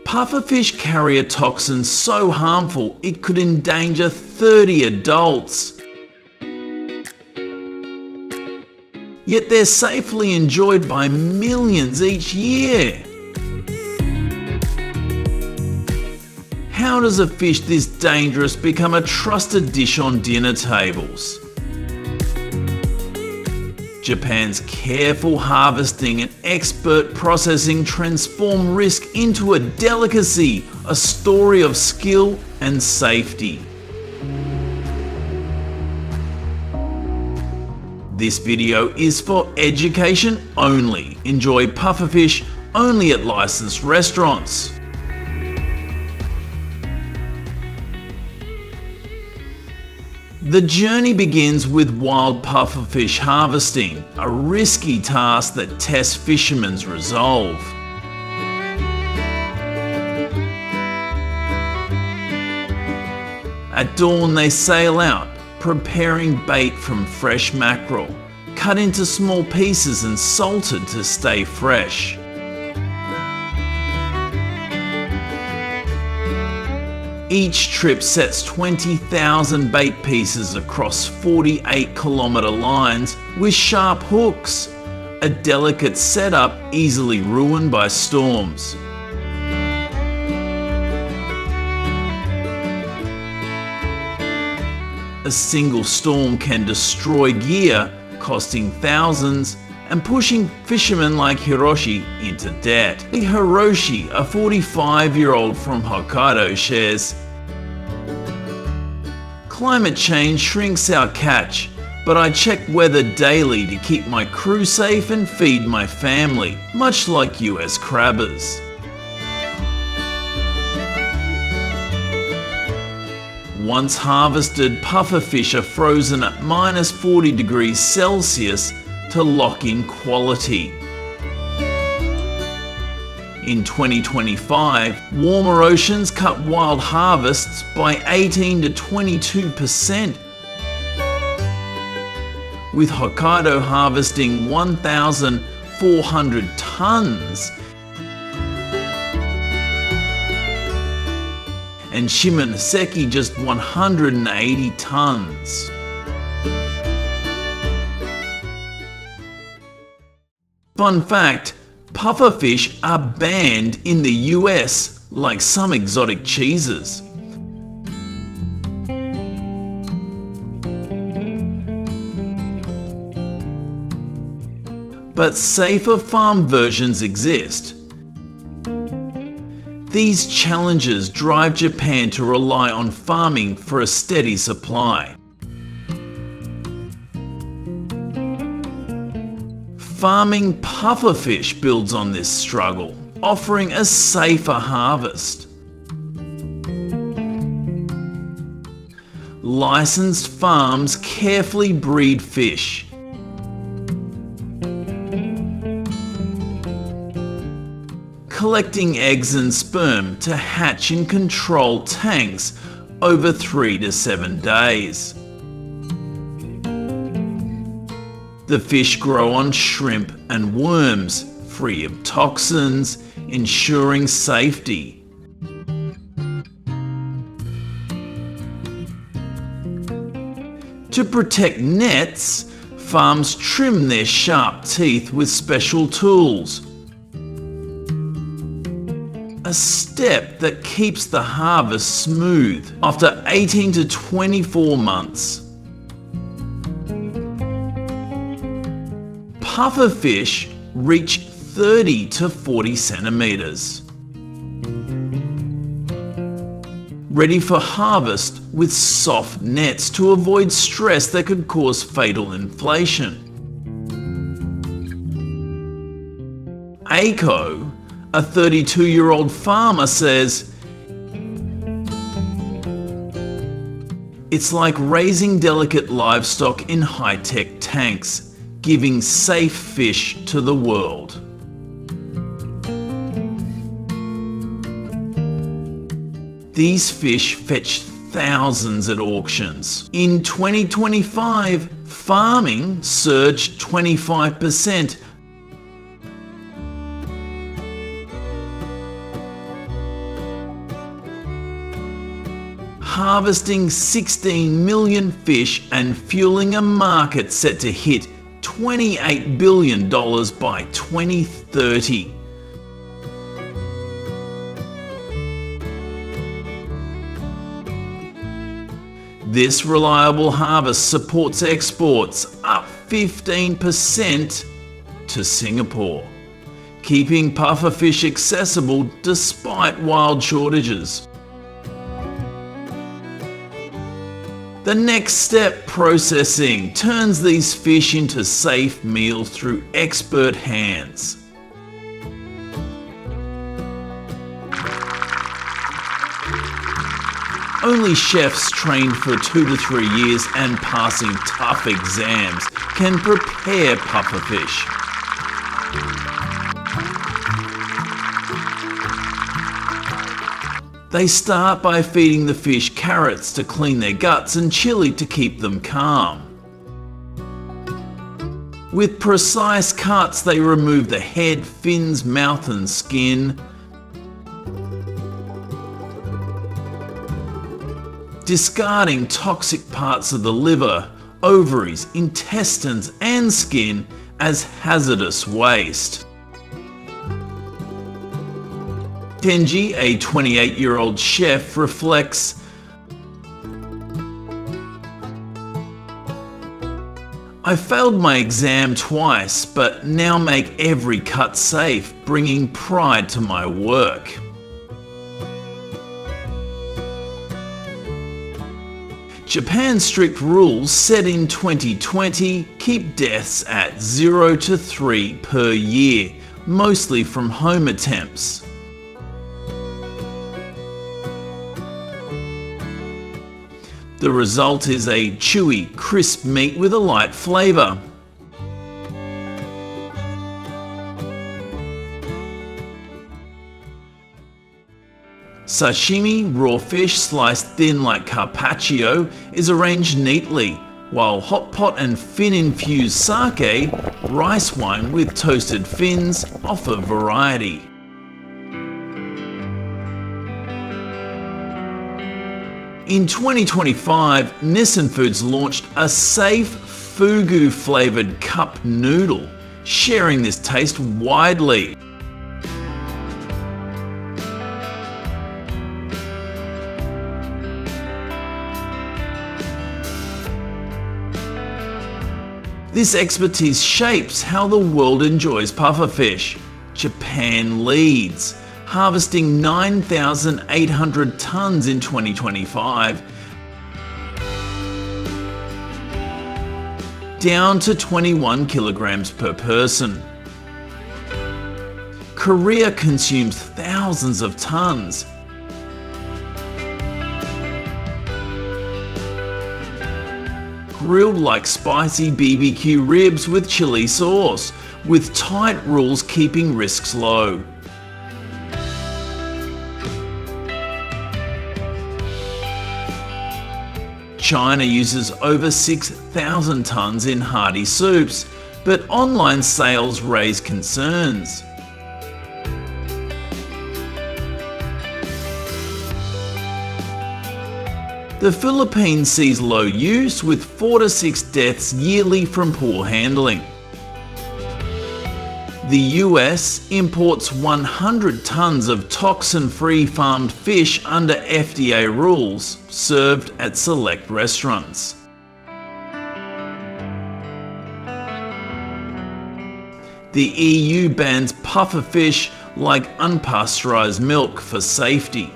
Pufferfish carry a toxin so harmful it could endanger 30 adults. Yet they're safely enjoyed by millions each year. How does a fish this dangerous become a trusted dish on dinner tables? Japan's careful harvesting and expert processing transform risk into a delicacy, a story of skill and safety. This video is for education only. Enjoy pufferfish only at licensed restaurants. The journey begins with wild pufferfish harvesting, a risky task that tests fishermen's resolve. At dawn they sail out, preparing bait from fresh mackerel, cut into small pieces and salted to stay fresh. Each trip sets 20,000 bait pieces across 48-kilometre lines with sharp hooks, a delicate setup easily ruined by storms. A single storm can destroy gear, costing thousands and pushing fishermen like Hiroshi into debt. Hiroshi, a 45-year-old from Hokkaido, shares, "Climate change shrinks our catch, but I check weather daily to keep my crew safe and feed my family, much like US crabbers." Once harvested, pufferfish are frozen at -40 degrees Celsius to lock in quality. In 2025, warmer oceans cut wild harvests by 18 to 22%, with Hokkaido harvesting 1,400 tons and Shimonoseki just 180 tons. Fun fact, pufferfish are banned in the US like some exotic cheeses. But safer farm versions exist. These challenges drive Japan to rely on farming for a steady supply. Farming pufferfish builds on this struggle, offering a safer harvest. Licensed farms carefully breed fish. Collecting eggs and sperm to hatch in controlled tanks over 3 to 7 days. The fish grow on shrimp and worms, free of toxins, ensuring safety. To protect nets, farms trim their sharp teeth with special tools, a step that keeps the harvest smooth after 18 to 24 months. Pufferfish reach 30 to 40 centimeters. Ready for harvest with soft nets to avoid stress that could cause fatal inflation. Aiko, a 32-year-old farmer, says, "It's like raising delicate livestock in high-tech tanks, giving safe fish to the world." These fish fetch thousands at auctions. In 2025, farming surged 25%. harvesting 16 million fish and fueling a market set to hit $28 billion by 2030. This reliable harvest supports exports up 15% to Singapore, keeping pufferfish accessible despite wild shortages. The next step, processing, turns these fish into safe meals through expert hands. Only chefs trained for 2 to 3 years and passing tough exams can prepare pufferfish. They start by feeding the fish carrots to clean their guts and chili to keep them calm. With precise cuts, they remove the head, fins, mouth and skin. Discarding toxic parts of the liver, ovaries, intestines and skin as hazardous waste. Tenji, a 28-year-old chef, reflects, "I failed my exam twice, but now make every cut safe, bringing pride to my work." Japan's strict rules set in 2020 keep deaths at 0 to 3 per year, mostly from home attempts. The result is a chewy, crisp meat with a light flavour. Sashimi, raw fish sliced thin like carpaccio, is arranged neatly, while hot pot and fin-infused sake, rice wine with toasted fins, offer variety. In 2025, Nissan Foods launched a safe fugu-flavoured cup noodle, sharing this taste widely. This expertise shapes how the world enjoys pufferfish. Japan leads, harvesting 9,800 tonnes in 2025, down to 21 kilograms per person. Korea consumes thousands of tonnes. Grilled like spicy BBQ ribs with chili sauce, with tight rules keeping risks low. China uses over 6,000 tonnes in hearty soups, but online sales raise concerns. The Philippines sees low use, with 4 to 6 deaths yearly from poor handling. The US imports 100 tonnes of toxin-free farmed fish under FDA rules, served at select restaurants. The EU bans pufferfish like unpasteurised milk for safety.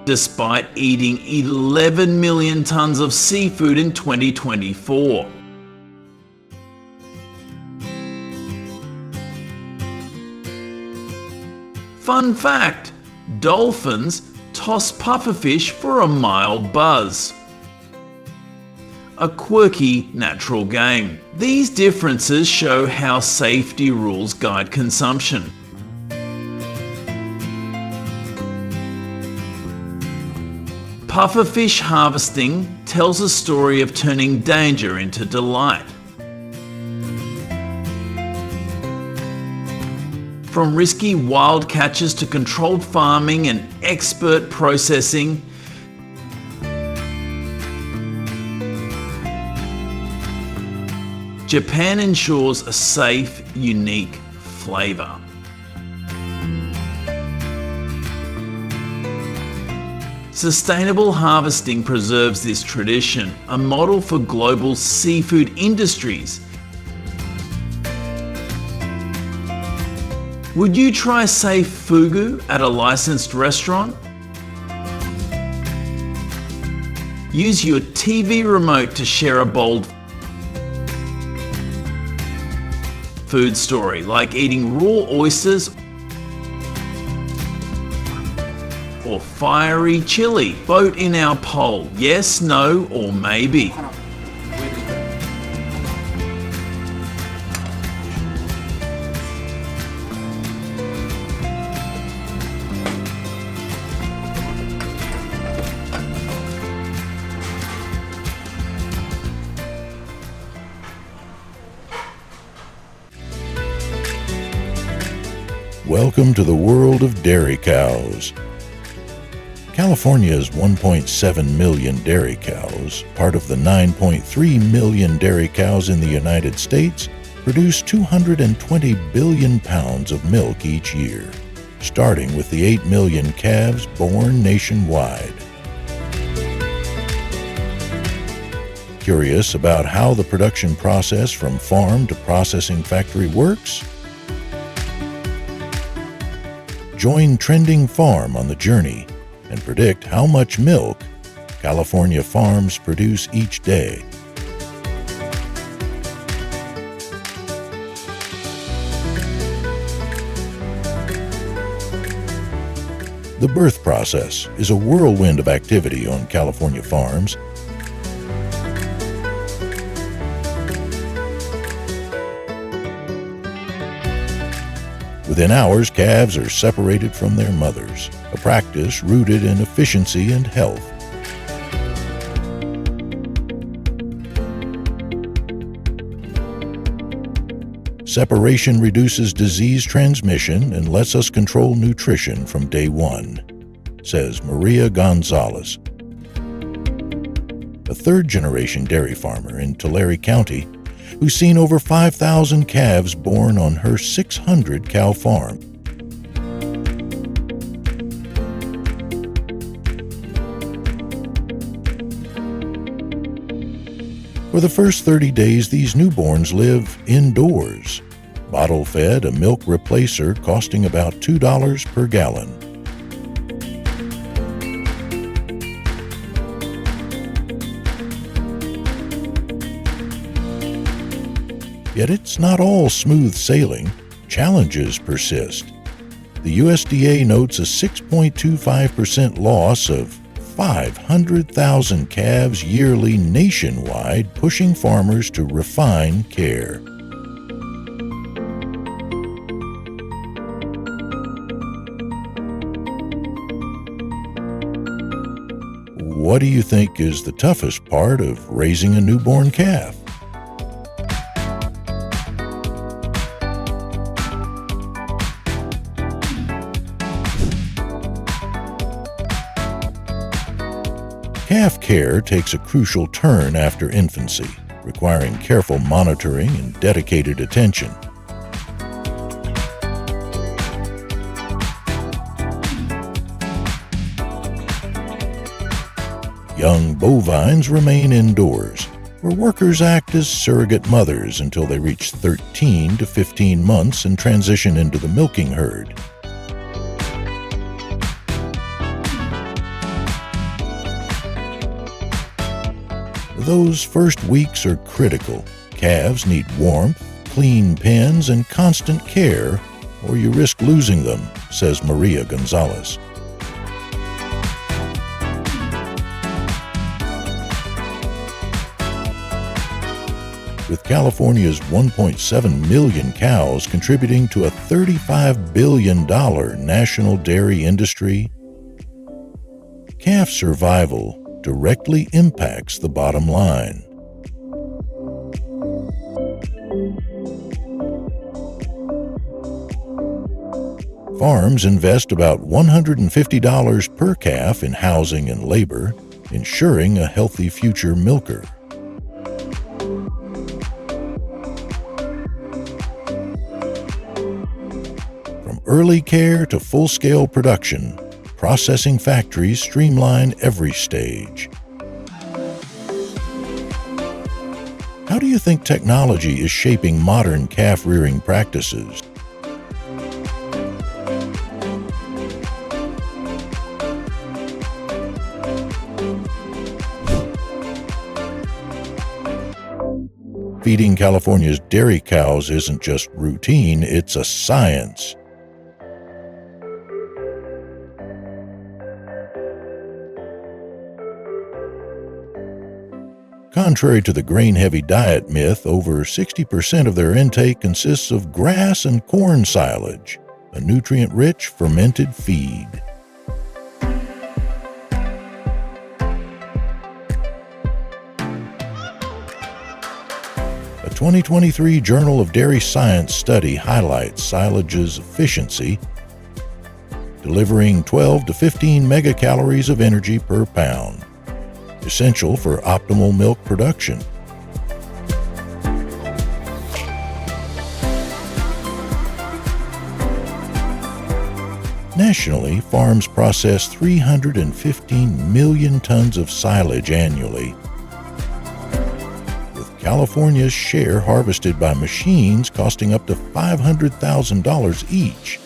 Despite eating 11 million tonnes of seafood in 2024. Fun fact, dolphins toss pufferfish for a mild buzz. A quirky natural game. These differences show how safety rules guide consumption. Pufferfish harvesting tells a story of turning danger into delight. From risky wild catches to controlled farming and expert processing. Japan ensures a safe, unique flavor. Sustainable harvesting preserves this tradition, a model for global seafood industries. Would you try safe fugu at a licensed restaurant? Use your TV remote to share a bold food story, like eating raw oysters or fiery chili. Vote in our poll, yes, no, or maybe. Welcome to the world of dairy cows. California's 1.7 million dairy cows, part of the 9.3 million dairy cows in the United States, produce 220 billion pounds of milk each year, starting with the 8 million calves born nationwide. Curious about how the production process from farm to processing factory works? Join Trending Farm on the journey and predict how much milk California farms produce each day. The birth process is a whirlwind of activity on California farms. Within hours, calves are separated from their mothers, a practice rooted in efficiency and health. Separation reduces disease transmission and lets us control nutrition from day one, says Maria Gonzalez, a third-generation dairy farmer in Tulare County, who's seen over 5,000 calves born on her 600-cow farm. For the first 30 days, these newborns live indoors, bottle-fed, a milk replacer costing about $2 per gallon. Yet it's not all smooth sailing. Challenges persist. The USDA notes a 6.25% loss of 500,000 calves yearly nationwide, pushing farmers to refine care. What do you think is the toughest part of raising a newborn calf? Calf care takes a crucial turn after infancy, requiring careful monitoring and dedicated attention. Young bovines remain indoors, where workers act as surrogate mothers until they reach 13 to 15 months and transition into the milking herd. Those first weeks are critical. Calves need warmth, clean pens, and constant care, or you risk losing them, says Maria Gonzalez. With California's 1.7 million cows contributing to a $35 billion national dairy industry, calf survival directly impacts the bottom line. Farms invest about $150 per calf in housing and labor, ensuring a healthy future milker. From early care to full-scale production, processing factories streamline every stage. How do you think technology is shaping modern calf rearing practices? Feeding California's dairy cows isn't just routine, it's a science. Contrary to the grain-heavy diet myth, over 60% of their intake consists of grass and corn silage, a nutrient-rich fermented feed. A 2023 Journal of Dairy Science study highlights silage's efficiency, delivering 12 to 15 megacalories of energy per pound, essential for optimal milk production. Nationally, farms process 315 million tons of silage annually, California's share harvested by machines costing up to $500,000 each.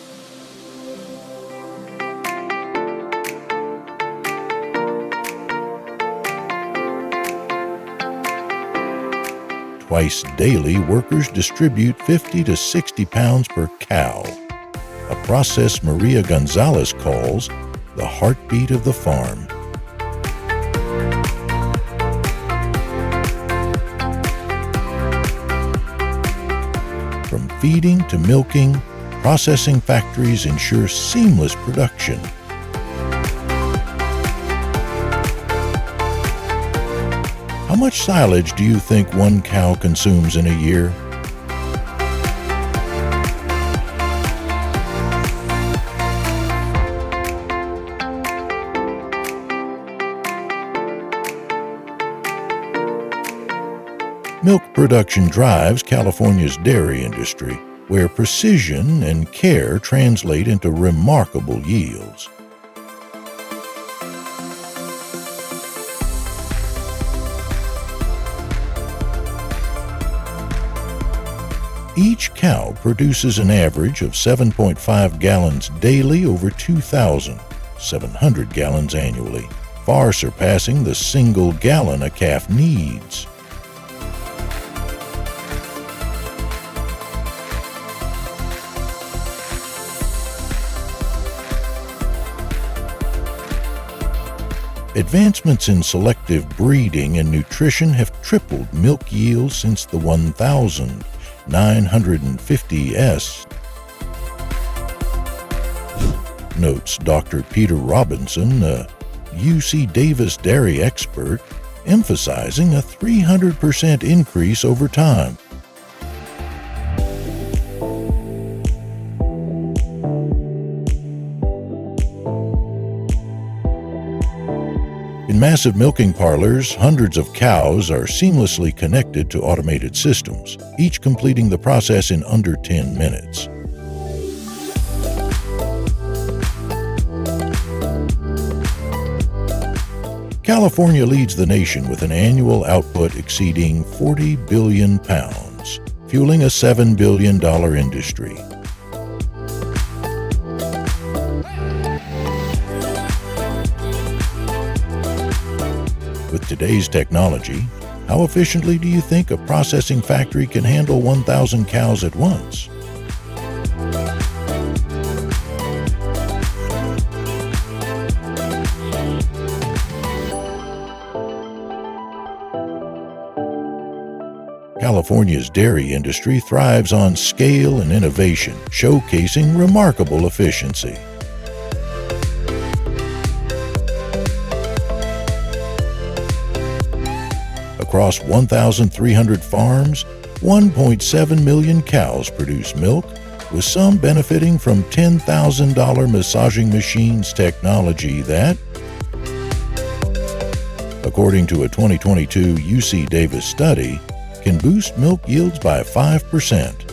Twice daily, workers distribute 50 to 60 pounds per cow, a process Maria Gonzalez calls the heartbeat of the farm. From feeding to milking, processing factories ensure seamless production. How much silage do you think one cow consumes in a year? Milk production drives California's dairy industry, where precision and care translate into remarkable yields. Each cow produces an average of 7.5 gallons daily over 2,700 gallons annually, far surpassing the single gallon a calf needs. Advancements in selective breeding and nutrition have tripled milk yields since the 1950s, notes Dr. Peter Robinson, a UC Davis dairy expert, emphasizing a 300% increase over time. In massive milking parlors, hundreds of cows are seamlessly connected to automated systems, each completing the process in under 10 minutes. California leads the nation with an annual output exceeding 40 billion pounds, fueling a $7 billion industry. With today's technology, how efficiently do you think a processing factory can handle 1,000 cows at once? California's dairy industry thrives on scale and innovation, showcasing remarkable efficiency. Across 1,300 farms, 1.7 million cows produce milk, with some benefiting from $10,000 massaging machines technology that, according to a 2022 UC Davis study, can boost milk yields by 5%.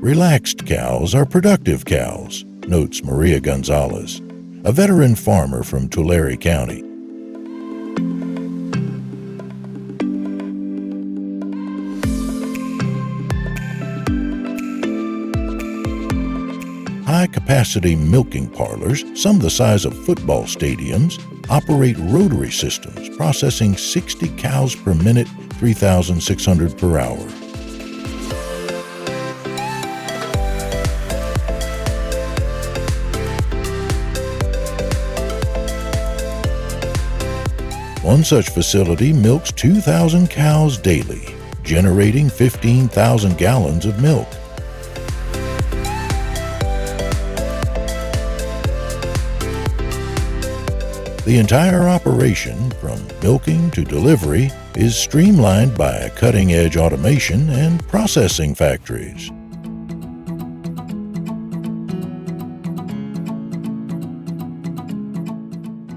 Relaxed cows are productive cows, notes Maria Gonzalez, a veteran farmer from Tulare County. High-capacity milking parlors, some the size of football stadiums, operate rotary systems processing 60 cows per minute, 3,600 per hour. One such facility milks 2,000 cows daily, generating 15,000 gallons of milk. The entire operation, from milking to delivery, is streamlined by cutting-edge automation and processing factories.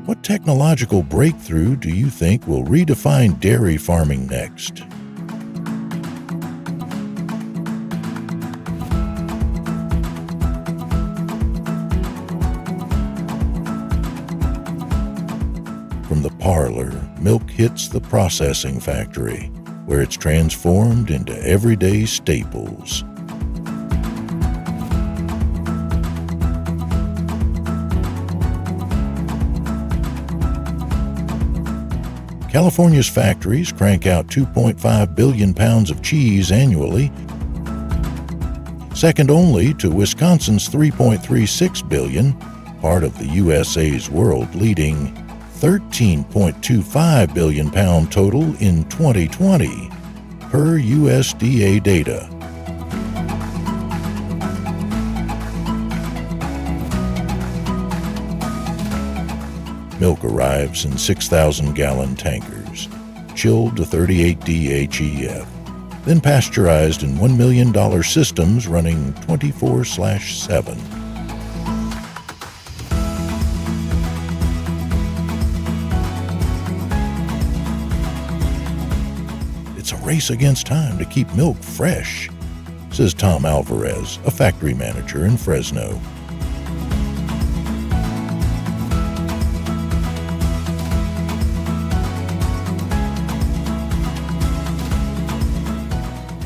What technological breakthrough do you think will redefine dairy farming next? From the parlor, milk hits the processing factory, where it's transformed into everyday staples. California's factories crank out 2.5 billion pounds of cheese annually, second only to Wisconsin's 3.36 billion, part of the USA's world-leading 13.25 billion pound total in 2020, per USDA data. Milk arrives in 6,000-gallon tankers, chilled to 38 DHEF, then pasteurized in $1 million systems running 24/7. It's a race against time to keep milk fresh, says Tom Alvarez, a factory manager in Fresno.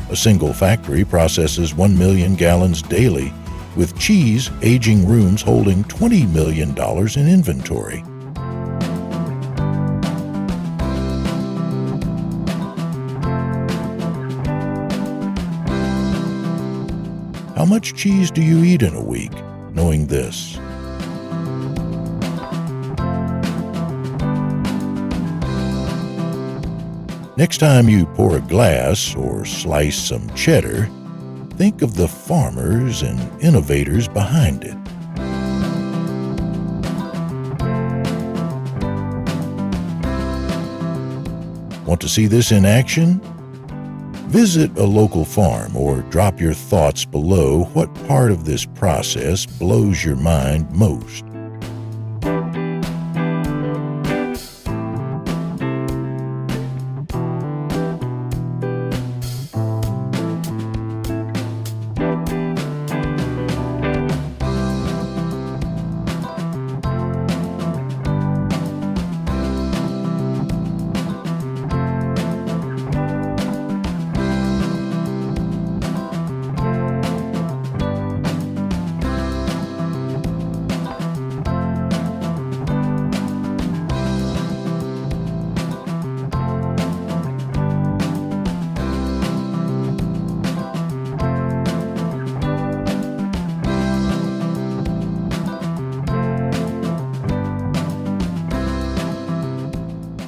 A single factory processes 1 million gallons daily, with cheese aging rooms holding $20 million in inventory. How much cheese do you eat in a week, knowing this? Next time you pour a glass or slice some cheddar, think of the farmers and innovators behind it. Want to see this in action? Visit a local farm or drop your thoughts below what part of this process blows your mind most.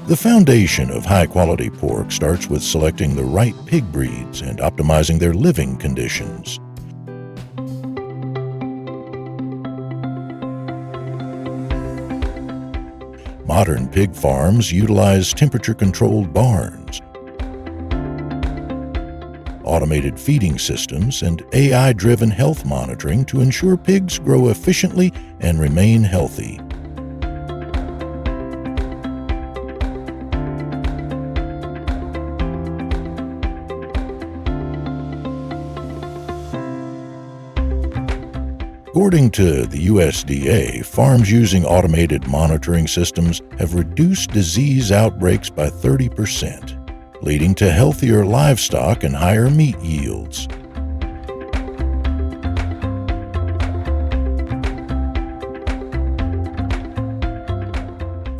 The foundation of high-quality pork starts with selecting the right pig breeds and optimizing their living conditions. Modern pig farms utilize temperature-controlled barns, automated feeding systems, and AI-driven health monitoring to ensure pigs grow efficiently and remain healthy. According to the USDA, farms using automated monitoring systems have reduced disease outbreaks by 30%, leading to healthier livestock and higher meat yields.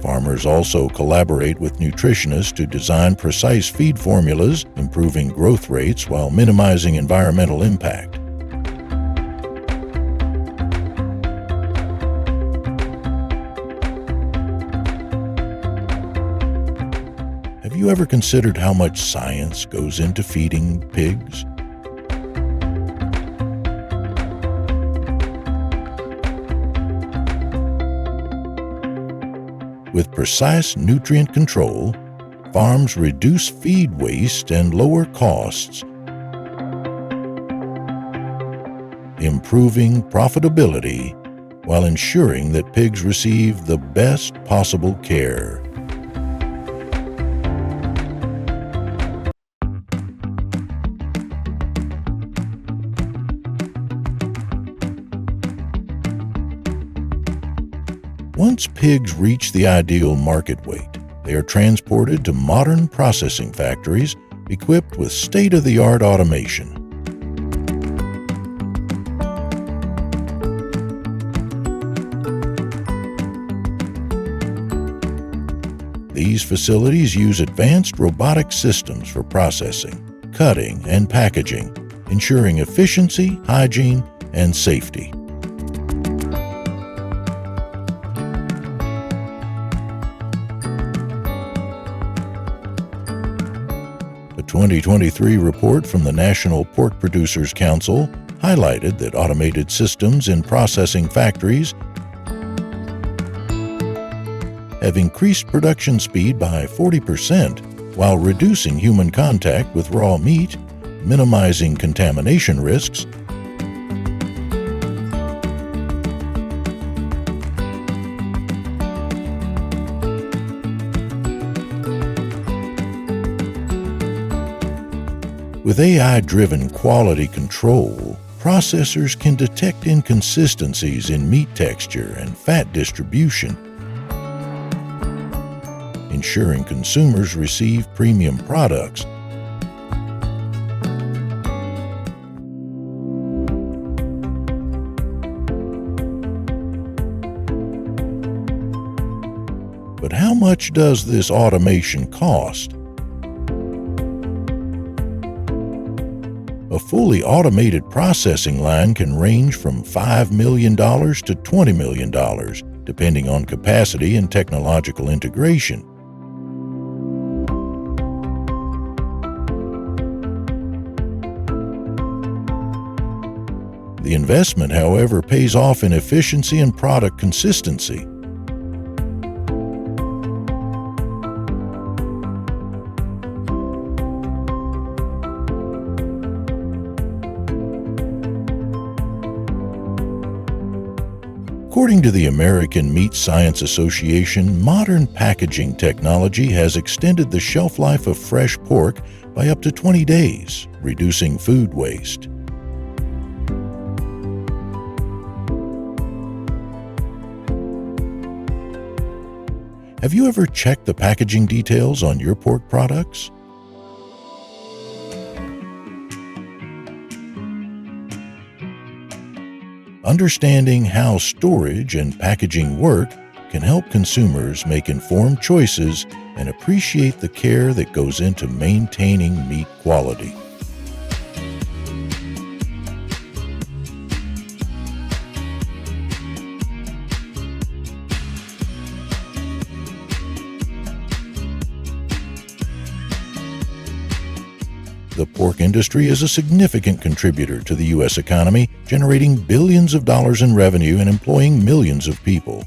Farmers also collaborate with nutritionists to design precise feed formulas, improving growth rates while minimizing environmental impact. Have you ever considered how much science goes into feeding pigs? With precise nutrient control, farms reduce feed waste and lower costs, improving profitability while ensuring that pigs receive the best possible care. Once pigs reach the ideal market weight, they are transported to modern processing factories equipped with state-of-the-art automation. These facilities use advanced robotic systems for processing, cutting, and packaging, ensuring efficiency, hygiene, and safety. A 2023 report from the National Pork Producers Council highlighted that automated systems in processing factories have increased production speed by 40% while reducing human contact with raw meat, minimizing contamination risks, With AI-driven quality control, processors can detect inconsistencies in meat texture and fat distribution, ensuring consumers receive premium products. But how much does this automation cost? A fully automated processing line can range from $5 million to $20 million, depending on capacity and technological integration. The investment, however, pays off in efficiency and product consistency. According to the American Meat Science Association, modern packaging technology has extended the shelf life of fresh pork by up to 20 days, reducing food waste. Have you ever checked the packaging details on your pork products? Understanding how storage and packaging work can help consumers make informed choices and appreciate the care that goes into maintaining meat quality. The pork industry is a significant contributor to the U.S. economy, generating billions of dollars in revenue and employing millions of people.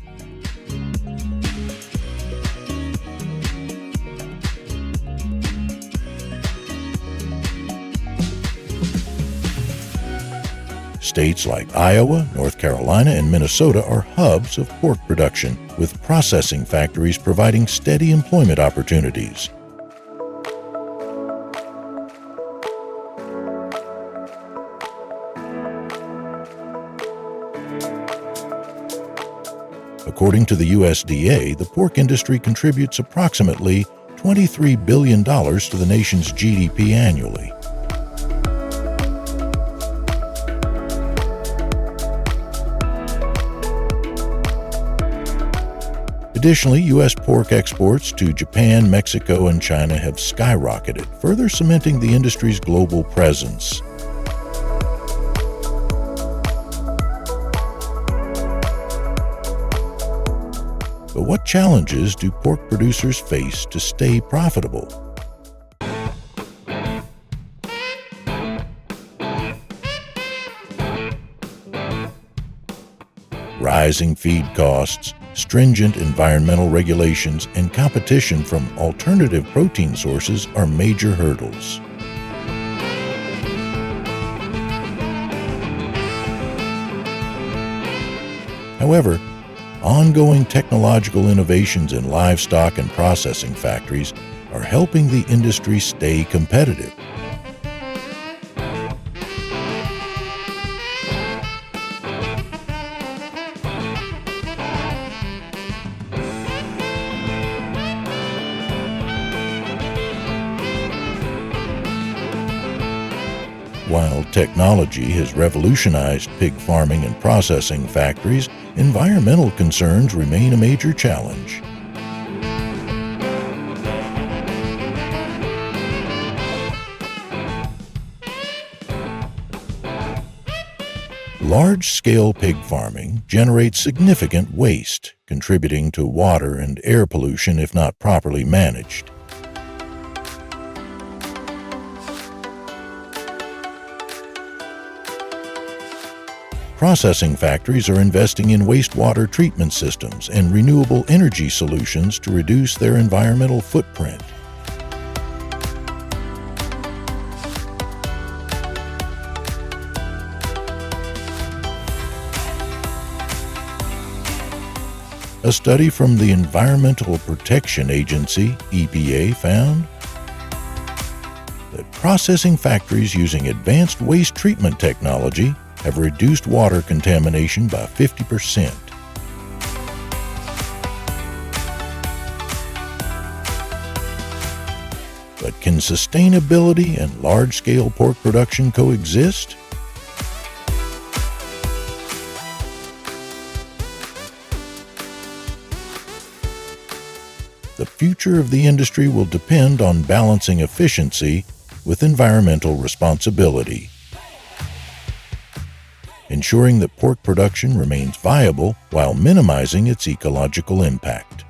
States like Iowa, North Carolina, and Minnesota are hubs of pork production, with processing factories providing steady employment opportunities. According to the USDA, the pork industry contributes approximately $23 billion to the nation's GDP annually. Additionally, U.S. pork exports to Japan, Mexico, and China have skyrocketed, further cementing the industry's global presence. But what challenges do pork producers face to stay profitable? Rising feed costs, stringent environmental regulations, and competition from alternative protein sources are major hurdles. However, ongoing technological innovations in livestock and processing factories are helping the industry stay competitive. While technology has revolutionized pig farming and processing factories, environmental concerns remain a major challenge. Large-scale pig farming generates significant waste, contributing to water and air pollution if not properly managed. Processing factories are investing in wastewater treatment systems and renewable energy solutions to reduce their environmental footprint. A study from the Environmental Protection Agency, EPA, found that processing factories using advanced waste treatment technology have reduced water contamination by 50%. But can sustainability and large-scale pork production coexist? The future of the industry will depend on balancing efficiency with environmental responsibility, ensuring that pork production remains viable while minimizing its ecological impact.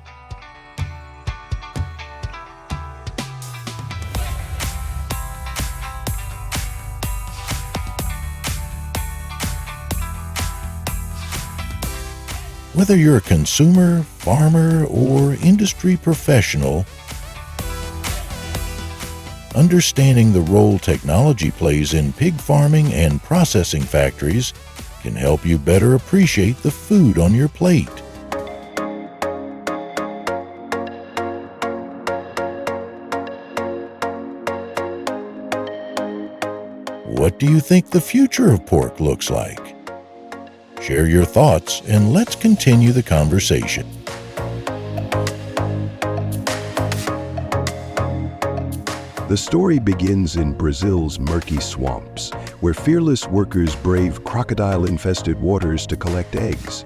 Whether you're a consumer, farmer, or industry professional, understanding the role technology plays in pig farming and processing factories can help you better appreciate the food on your plate. What do you think the future of pork looks like? Share your thoughts and let's continue the conversation. The story begins in Brazil's murky swamps, where fearless workers brave crocodile-infested waters to collect eggs.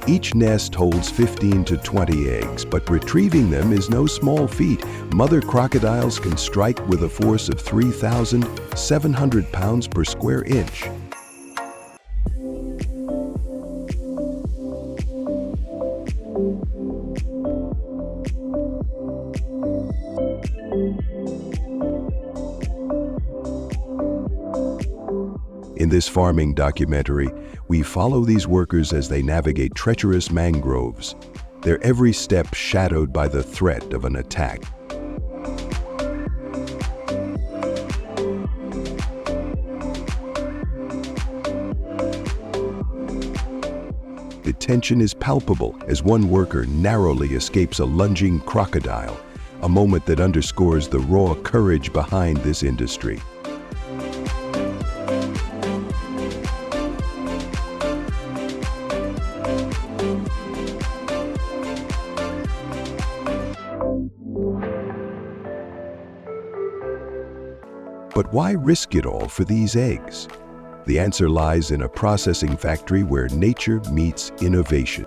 Each nest holds 15 to 20 eggs, but retrieving them is no small feat. Mother crocodiles can strike with a force of 3,700 pounds per square inch. In this farming documentary, we follow these workers as they navigate treacherous mangroves, their every step shadowed by the threat of an attack. The tension is palpable as one worker narrowly escapes a lunging crocodile, a moment that underscores the raw courage behind this industry. But why risk it all for these eggs? The answer lies in a processing factory where nature meets innovation.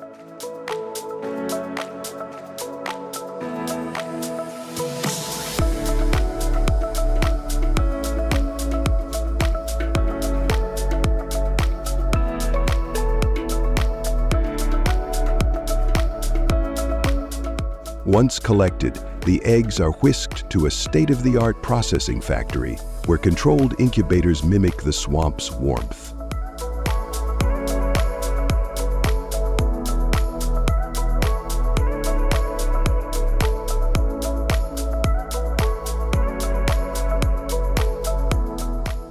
Once collected, the eggs are whisked to a state-of-the-art processing factory where controlled incubators mimic the swamp's warmth.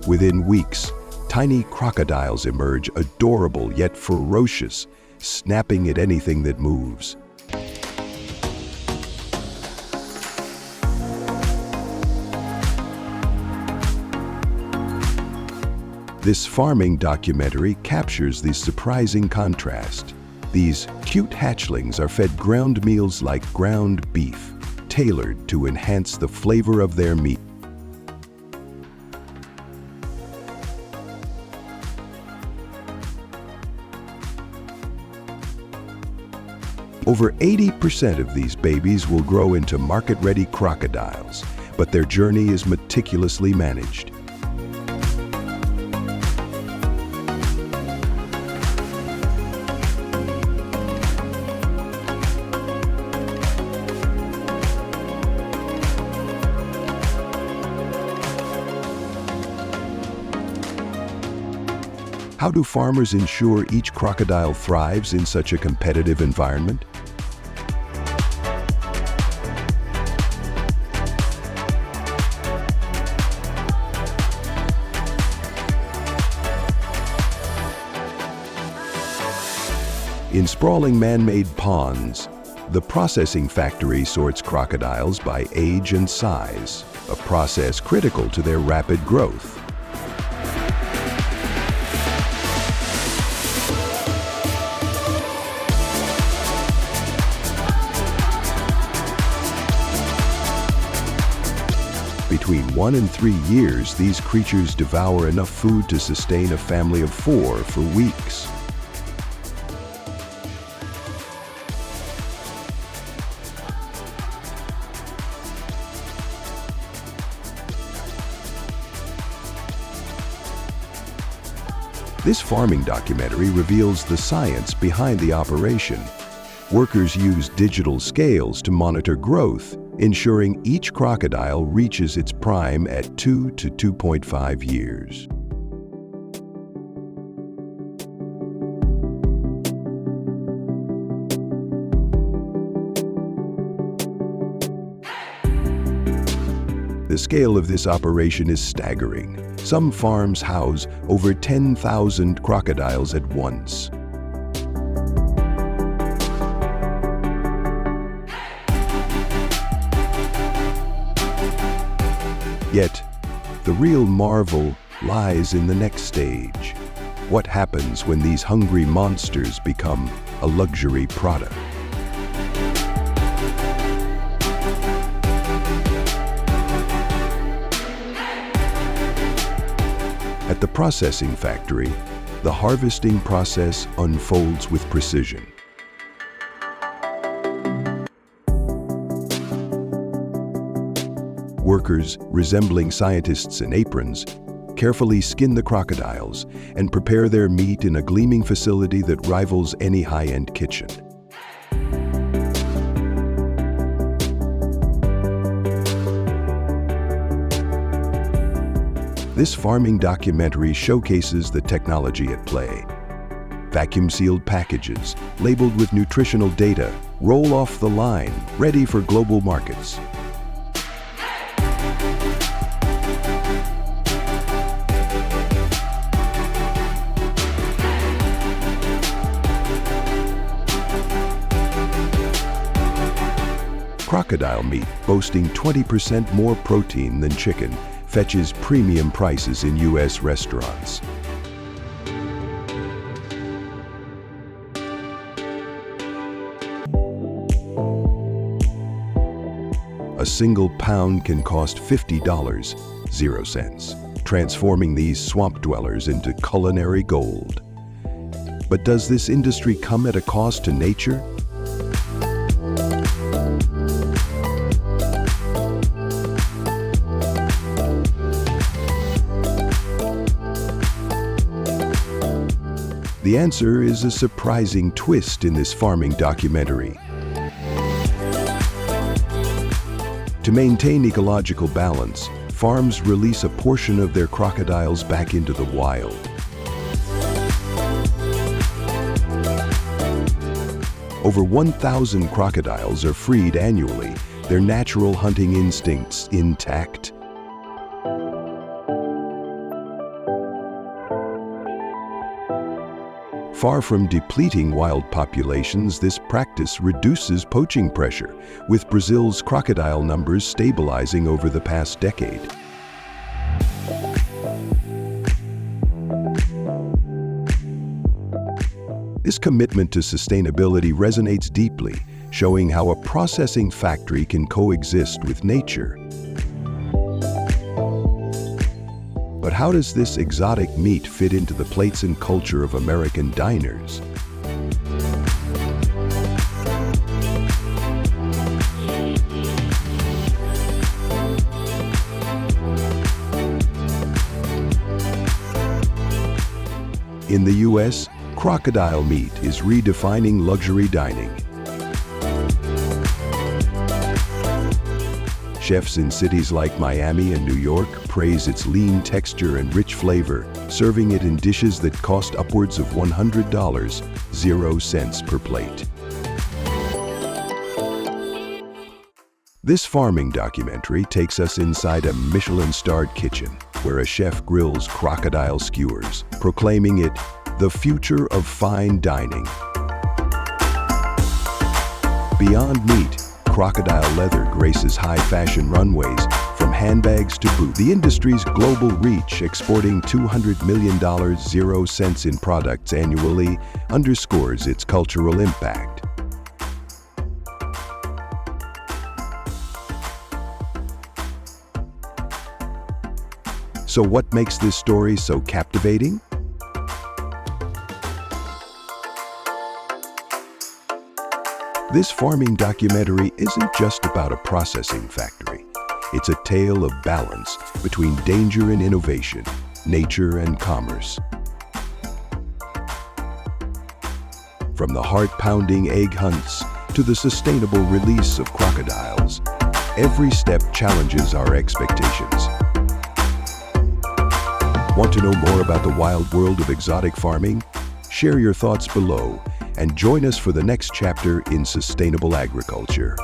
Within weeks, tiny crocodiles emerge, adorable yet ferocious, snapping at anything that moves. This farming documentary captures the surprising contrast. These cute hatchlings are fed ground meals like ground beef, tailored to enhance the flavor of their meat. Over 80% of these babies will grow into market-ready crocodiles, but their journey is meticulously managed. How do farmers ensure each crocodile thrives in such a competitive environment? In sprawling man-made ponds, the processing factory sorts crocodiles by age and size, a process critical to their rapid growth. Between 1 and 3 years, these creatures devour enough food to sustain a family of 4 for weeks. This farming documentary reveals the science behind the operation. Workers use digital scales to monitor growth, ensuring each crocodile reaches its prime at 2 to 2.5 years. The scale of this operation is staggering. Some farms house over 10,000 crocodiles at once. Yet, the real marvel lies in the next stage. What happens when these hungry monsters become a luxury product? At the processing factory, the harvesting process unfolds with precision. Workers, resembling scientists in aprons, carefully skin the crocodiles and prepare their meat in a gleaming facility that rivals any high-end kitchen. This farming documentary showcases the technology at play. Vacuum-sealed packages, labeled with nutritional data, roll off the line, ready for global markets. Crocodile meat, boasting 20% more protein than chicken, fetches premium prices in U.S. restaurants. A single pound can cost $50, 0 cents, transforming these swamp dwellers into culinary gold. But does this industry come at a cost to nature? The answer is a surprising twist in this farming documentary. To maintain ecological balance, farms release a portion of their crocodiles back into the wild. Over 1,000 crocodiles are freed annually, their natural hunting instincts intact. Far from depleting wild populations, this practice reduces poaching pressure, with Brazil's crocodile numbers stabilizing over the past decade. This commitment to sustainability resonates deeply, showing how a processing factory can coexist with nature. But how does this exotic meat fit into the plates and culture of American diners? In the U.S., crocodile meat is redefining luxury dining. Chefs in cities like Miami and New York praise its lean texture and rich flavor, serving it in dishes that cost upwards of $100, 0 cents per plate. This farming documentary takes us inside a Michelin-starred kitchen, where a chef grills crocodile skewers, proclaiming it the future of fine dining. Beyond meat, crocodile leather graces high-fashion runways, from handbags to boots. The industry's global reach, exporting $200 million, 0 cents in products annually, underscores its cultural impact. So what makes this story so captivating? This farming documentary isn't just about a processing factory. It's a tale of balance between danger and innovation, nature and commerce. From the heart-pounding egg hunts to the sustainable release of crocodiles, every step challenges our expectations. Want to know more about the wild world of exotic farming? Share your thoughts below and join us for the next chapter in sustainable agriculture.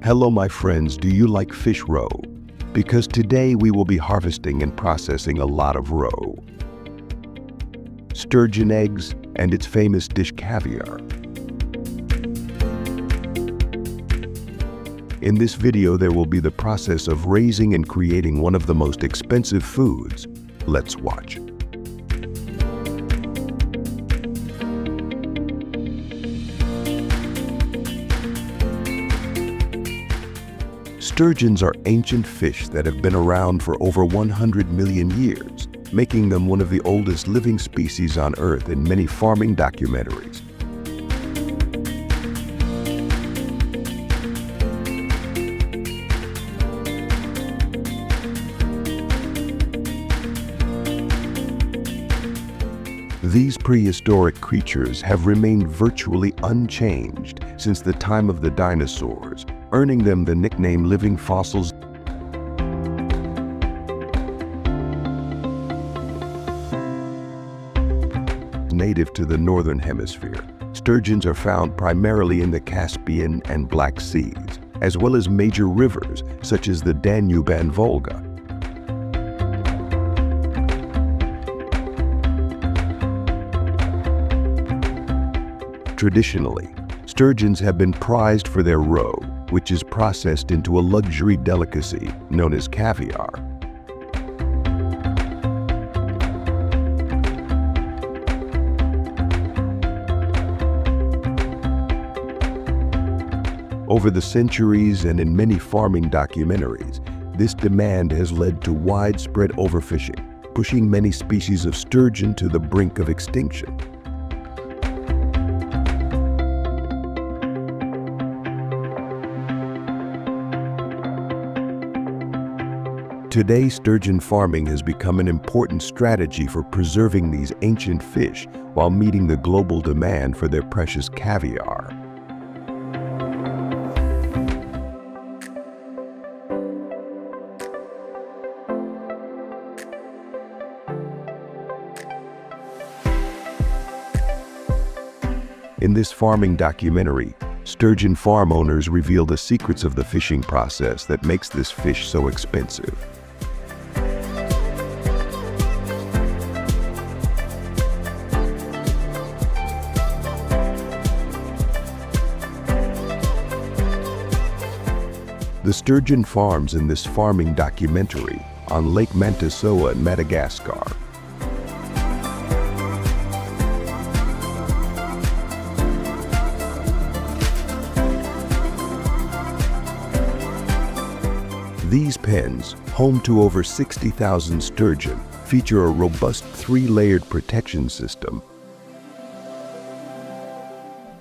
Hello, my friends. Do you like fish roe? Because today we will be harvesting and processing a lot of roe. Sturgeon eggs and its famous dish caviar. In this video, there will be the process of raising and creating one of the most expensive foods. Let's watch. Sturgeons are ancient fish that have been around for over 100 million years, making them one of the oldest living species on Earth in many farming documentaries. These prehistoric creatures have remained virtually unchanged since the time of the dinosaurs, earning them the nickname living fossils. Native to the northern hemisphere, sturgeons are found primarily in the Caspian and Black Seas, as well as major rivers such as the Danube and Volga. Traditionally, sturgeons have been prized for their roe, which is processed into a luxury delicacy known as caviar. Over the centuries and in many farming documentaries, this demand has led to widespread overfishing, pushing many species of sturgeon to the brink of extinction. Today, sturgeon farming has become an important strategy for preserving these ancient fish while meeting the global demand for their precious caviar. In this farming documentary, sturgeon farm owners reveal the secrets of the fishing process that makes this fish so expensive. The sturgeon farms in this farming documentary on Lake Mantassoa in Madagascar. These pens, home to over 60,000 sturgeon, feature a robust 3-layered protection system.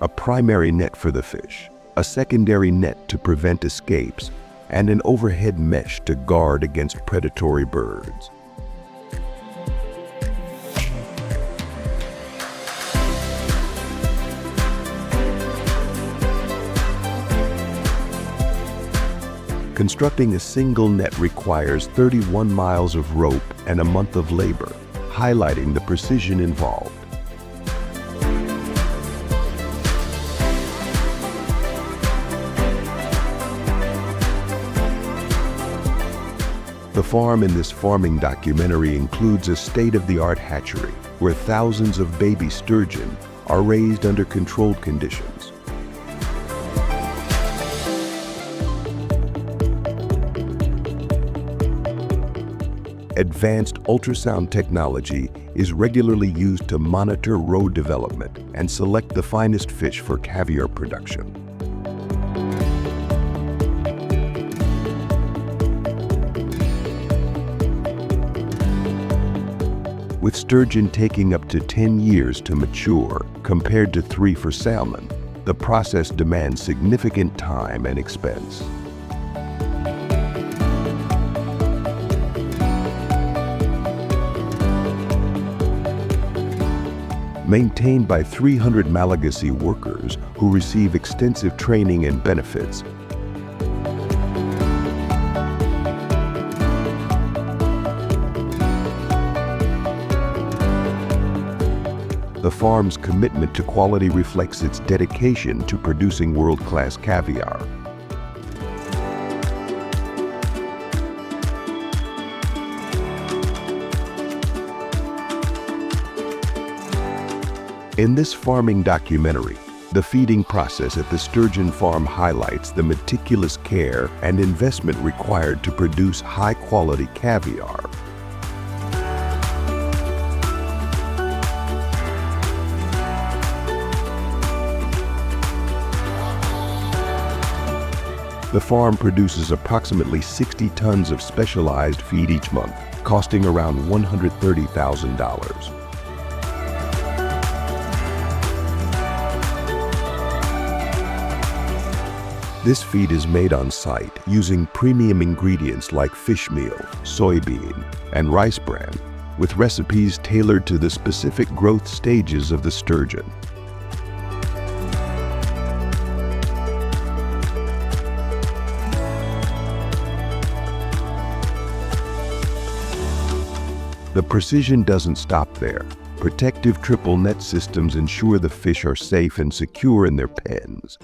A primary net for the fish, a secondary net to prevent escapes, and an overhead mesh to guard against predatory birds. Constructing a single net requires 31 miles of rope and a month of labor, highlighting the precision involved. The farm in this farming documentary includes a state-of-the-art hatchery where thousands of baby sturgeon are raised under controlled conditions. Advanced ultrasound technology is regularly used to monitor roe development and select the finest fish for caviar production. With sturgeon taking up to 10 years to mature compared to 3 for salmon, the process demands significant time and expense. Maintained by 300 Malagasy workers who receive extensive training and benefits, the farm's commitment to quality reflects its dedication to producing world-class caviar. In this farming documentary, the feeding process at the sturgeon farm highlights the meticulous care and investment required to produce high-quality caviar. The farm produces approximately 60 tons of specialized feed each month, costing around $130,000. This feed is made on site using premium ingredients like fish meal, soybean, and rice bran, with recipes tailored to the specific growth stages of the sturgeon. The precision doesn't stop there. Protective triple net systems ensure the fish are safe and secure in their pens.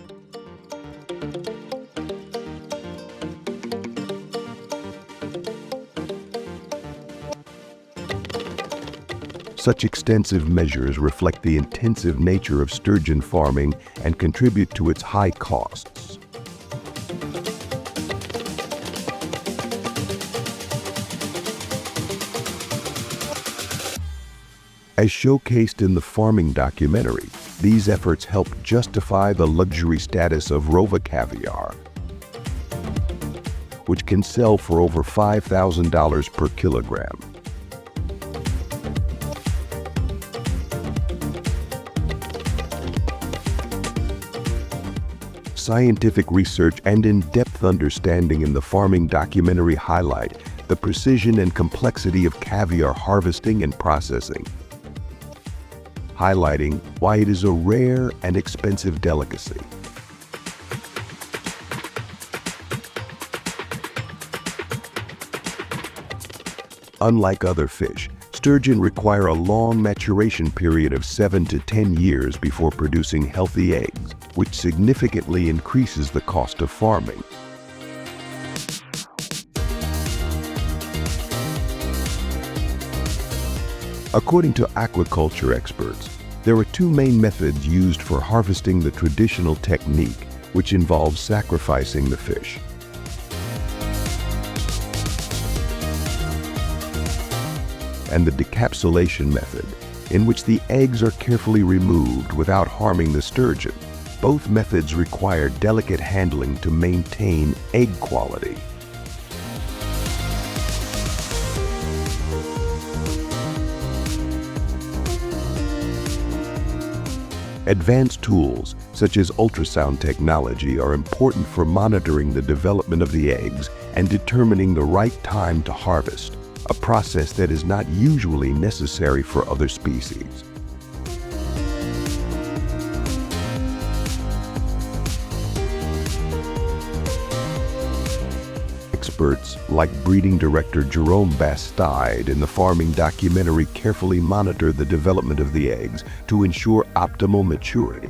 Such extensive measures reflect the intensive nature of sturgeon farming and contribute to its high costs. As showcased in the farming documentary, these efforts help justify the luxury status of Rova caviar, which can sell for over $5,000 per kilogram. Scientific research and in-depth understanding in the farming documentary highlight the precision and complexity of caviar harvesting and processing, highlighting why it is a rare and expensive delicacy. Unlike other fish, sturgeon require a long maturation period of 7 to 10 years before producing healthy eggs, which significantly increases the cost of farming. According to aquaculture experts, there are two main methods used for harvesting the traditional technique, which involves sacrificing the fish. And the decapsulation method, in which the eggs are carefully removed without harming the sturgeon. Both methods require delicate handling to maintain egg quality. Advanced tools, such as ultrasound technology, are important for monitoring the development of the eggs and determining the right time to harvest, a process that is not usually necessary for other species. Experts like breeding director Jerome Bastide in the farming documentary carefully monitor the development of the eggs to ensure optimal maturity.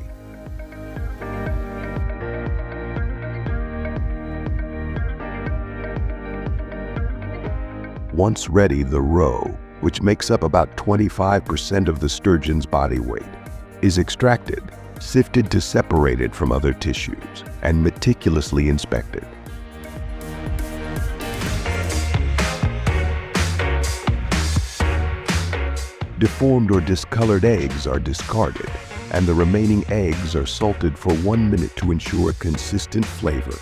Once ready, the roe, which makes up about 25% of the sturgeon's body weight, is extracted, sifted to separate it from other tissues, and meticulously inspected. Deformed or discolored eggs are discarded, and the remaining eggs are salted for 1 minute to ensure consistent flavor.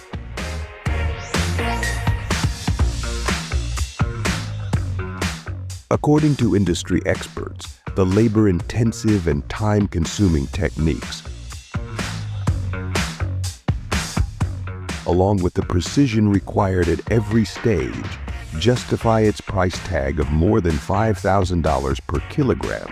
According to industry experts, the labor-intensive and time-consuming techniques, along with the precision required at every stage, justify its price tag of more than $5,000 per kilogram.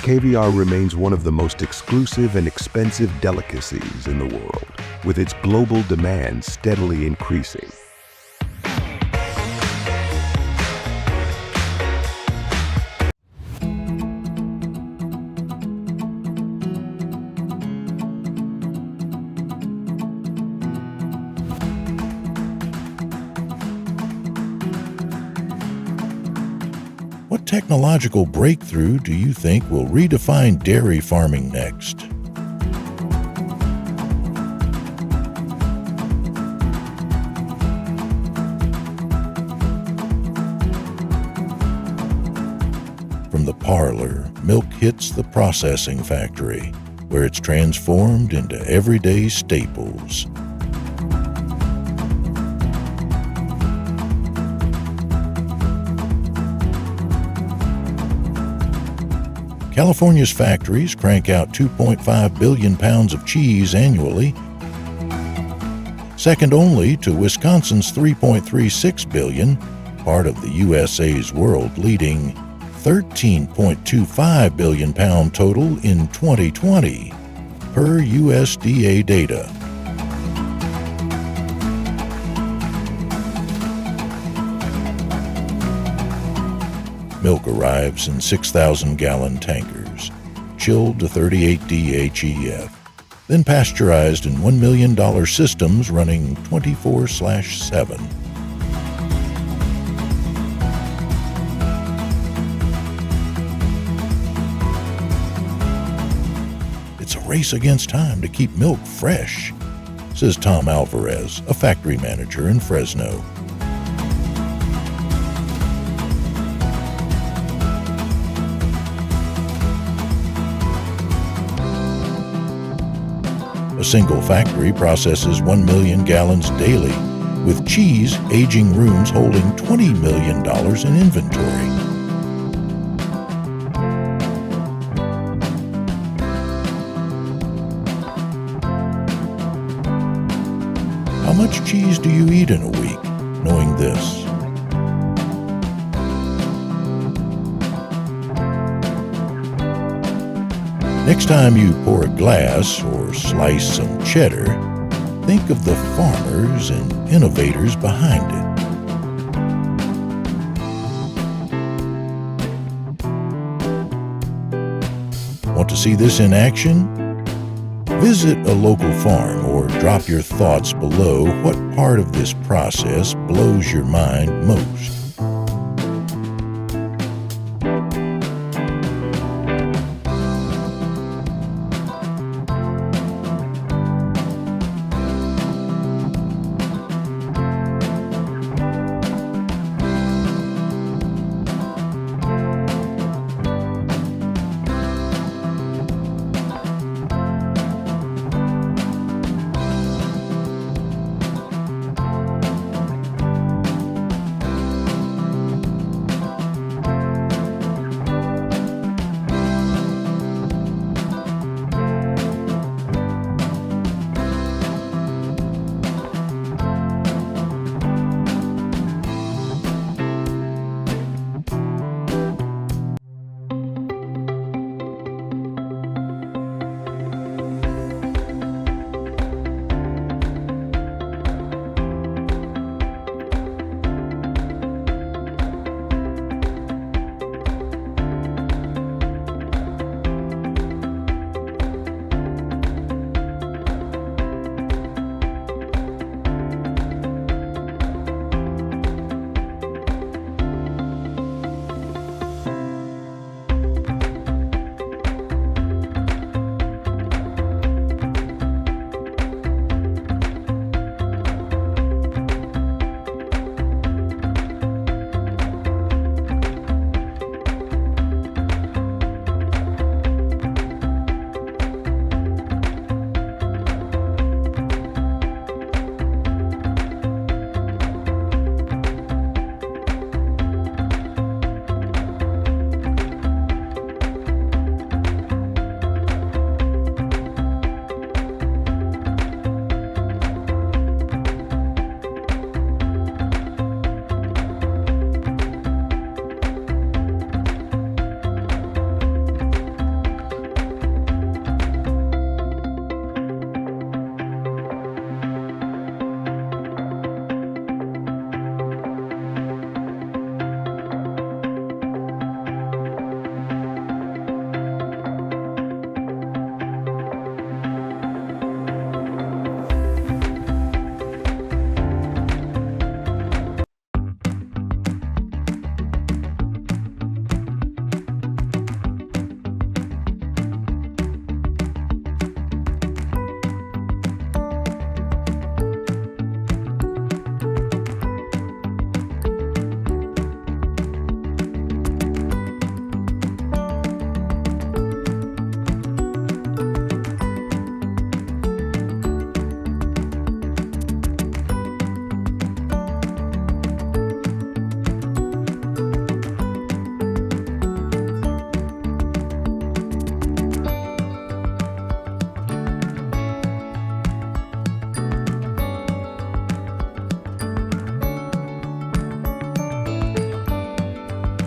Caviar remains one of the most exclusive and expensive delicacies in the world, with its global demand steadily increasing. What technological breakthrough do you think will redefine dairy farming next? From the parlor, milk hits the processing factory, where it's transformed into everyday staples. California's factories crank out 2.5 billion pounds of cheese annually, second only to Wisconsin's 3.36 billion, part of the USA's world-leading 13.25 billion pound total in 2020. per USDA data. Milk arrives in 6,000-gallon tankers, chilled to 38 DHEF, then pasteurized in $1 million systems running 24/7. It's a race against time to keep milk fresh, says Tom Alvarez, a factory manager in Fresno. A single factory processes 1 million gallons daily, with cheese aging rooms holding $20 million in inventory. How much cheese do you eat in a week, knowing this? Next time you pour a glass or slice some cheddar, think of the farmers and innovators behind it. Want to see this in action? Visit a local farm or drop your thoughts below what part of this process blows your mind most.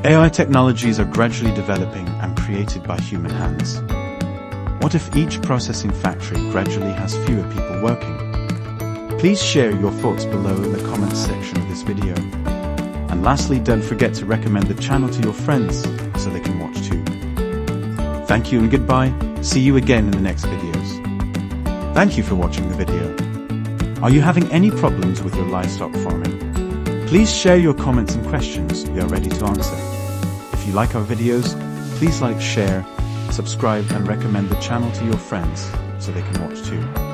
AI technologies are gradually developing and created by human hands. What if each processing factory gradually has fewer people working? Please share your thoughts below in the comments section of this video. And lastly, don't forget to recommend the channel to your friends so they can watch too. Thank you and goodbye. See you again in the next videos. Thank you for watching the video. Are you having any problems with your livestock farming? Please share your comments and questions. We are ready to answer. If you like our videos, please like, share, subscribe and recommend the channel to your friends so they can watch too.